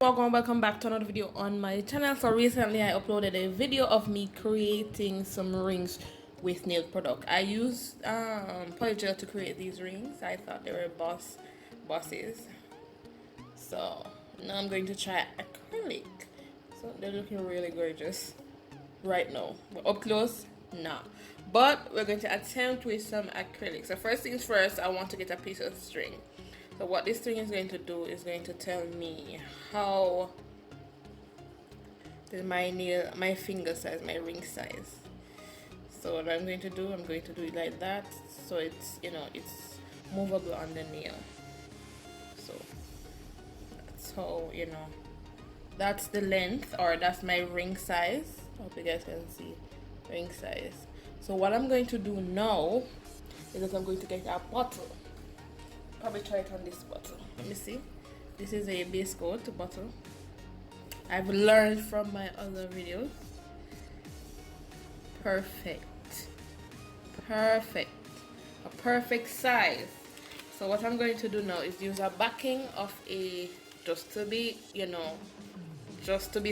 Welcome back to another video on my channel. So recently I uploaded a video of me creating some rings with nail product. I used polygel to create these rings. I thought they were bosses. So now I'm going to try acrylic. So they're looking really gorgeous right now, but up close, nah. But we're going to attempt with some acrylic. So first things first, I want to get a piece of string. So what this string is going to do is going to tell me how my finger size, my ring size. So what I'm going to do, I'm going to do it like that, so it's, it's movable on the nail. So that's how, that's the length, or that's my ring size. I hope you guys can see ring size. So what I'm going to do now is that I'm going to get a bottle. Probably try it on this bottle. Let me see. This is a base coat bottle. I've learned from my other videos. Perfect. A perfect size. So what I'm going to do now is use a backing of a, just to be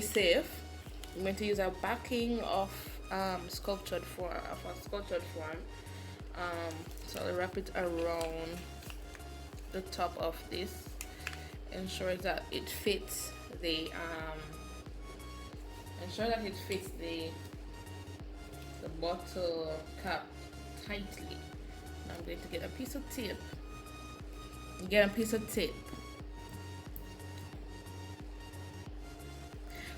safe, I'm going to use a backing of sculptured form. So I'll wrap it around the top of this, ensure that it fits the bottle cap tightly. Now I'm going to get a piece of tape.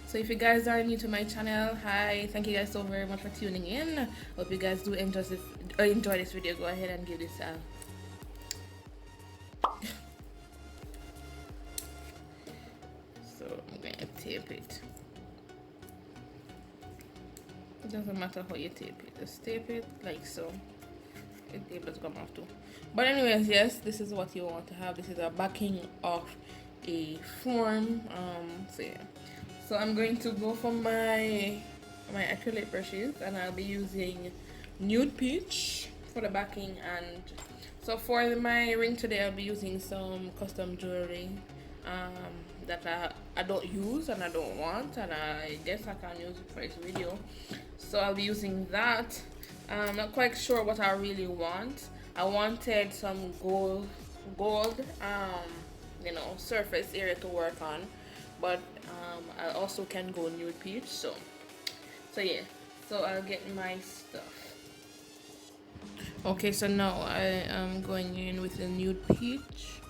So if you guys are new to my channel, hi, thank you guys so very much for tuning in. Hope you guys do enjoy this video. Go ahead and give this a so I'm going to tape it. It doesn't matter how you tape it, just tape it like so. It does come off too. But anyways, yes, this is what you want to have. This is a backing of a form. So yeah. So I'm going to go for my acrylic brushes, and I'll be using nude peach for the backing. And so for my ring today, I'll be using some custom jewelry that I don't use and I don't want, and I guess I can use it for this video. So I'll be using that. I'm not quite sure what I really want. I wanted some gold surface area to work on, but I also can go nude peach. So yeah, so I'll get my stuff. Okay, so now I am going in with the nude peach.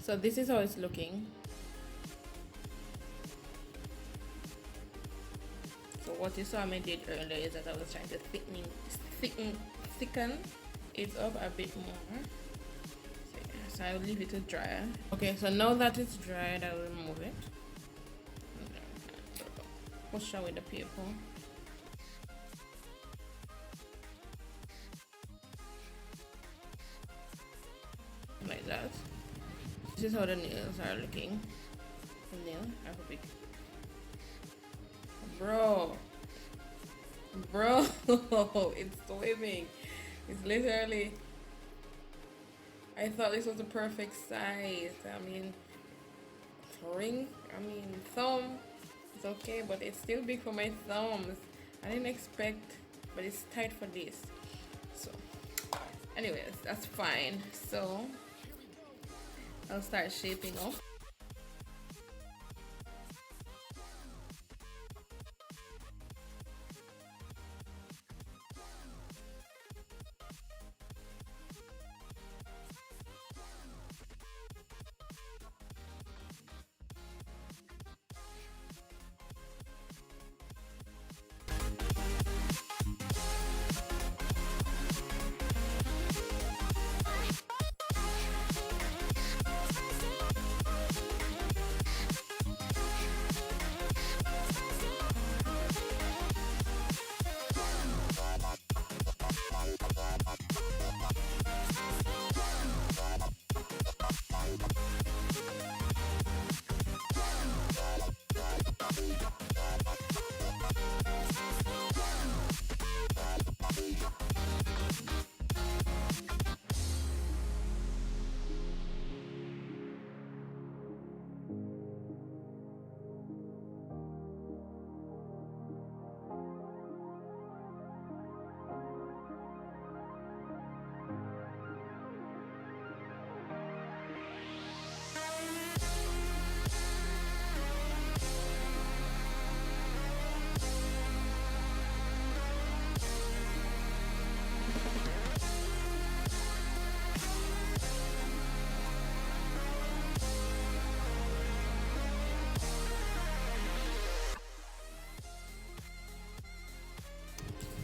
So this is how it's looking. So what you saw me did earlier is that I was trying to thicken it up a bit more. So I'll leave it to dry. Okay, so now that it's dried, I'll remove it. Push away the paper. Like that. this is how the nails are looking. The nail are big. Bro, it's swimming. It's literally. I thought this was the perfect size. I mean, thumb. It's okay, but it's still big for my thumbs. I didn't expect, but it's tight for this. So, anyways, that's fine. So, I'll start shaping up.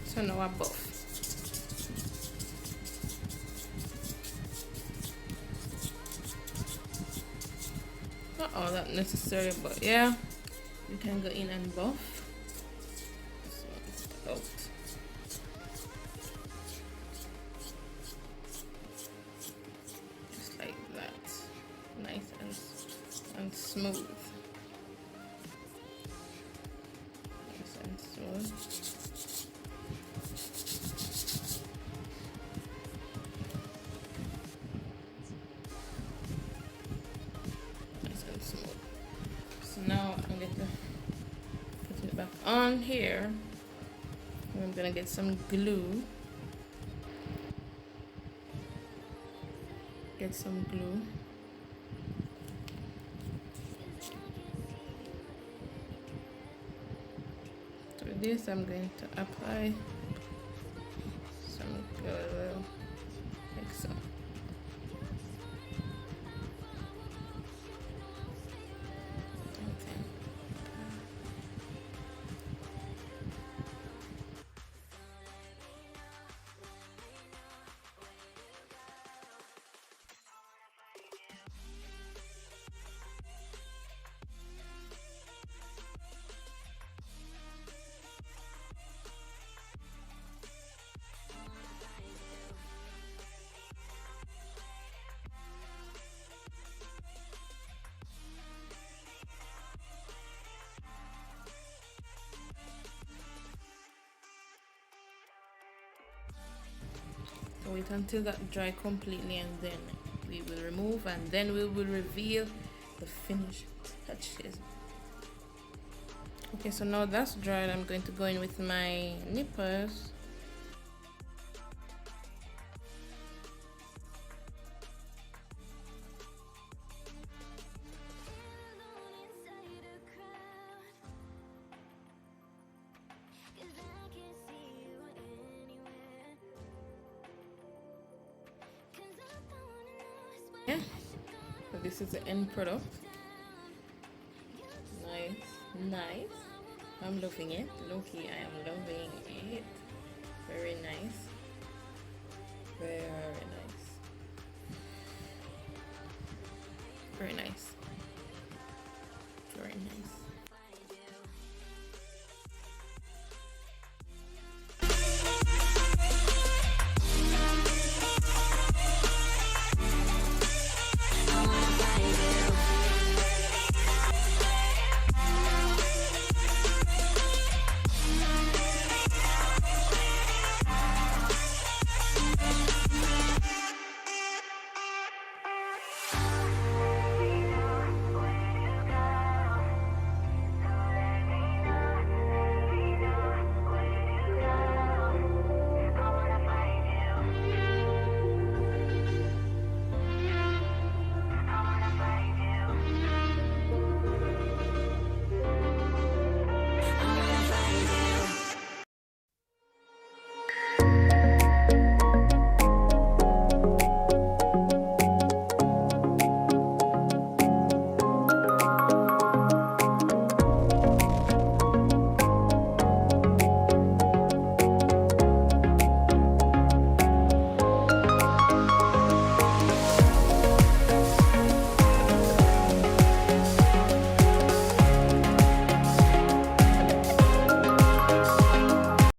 So now I buff. Not all that necessary, but yeah, you can go in and buff. So it's out. Just like that. Nice and smooth. Nice and smooth. Now I'm going to put it back on here. I'm gonna get some glue. Get some glue. To this I'm going to apply some glue like so. Wait until that dry completely, and then we will remove, and then we will reveal the finished touches. Okay, so now that's dried, I'm going to go in with my nippers. Yeah, so this is the end product. Nice. I'm loving it. Loki, I am loving it. Very nice. Very nice. Very nice. Very nice.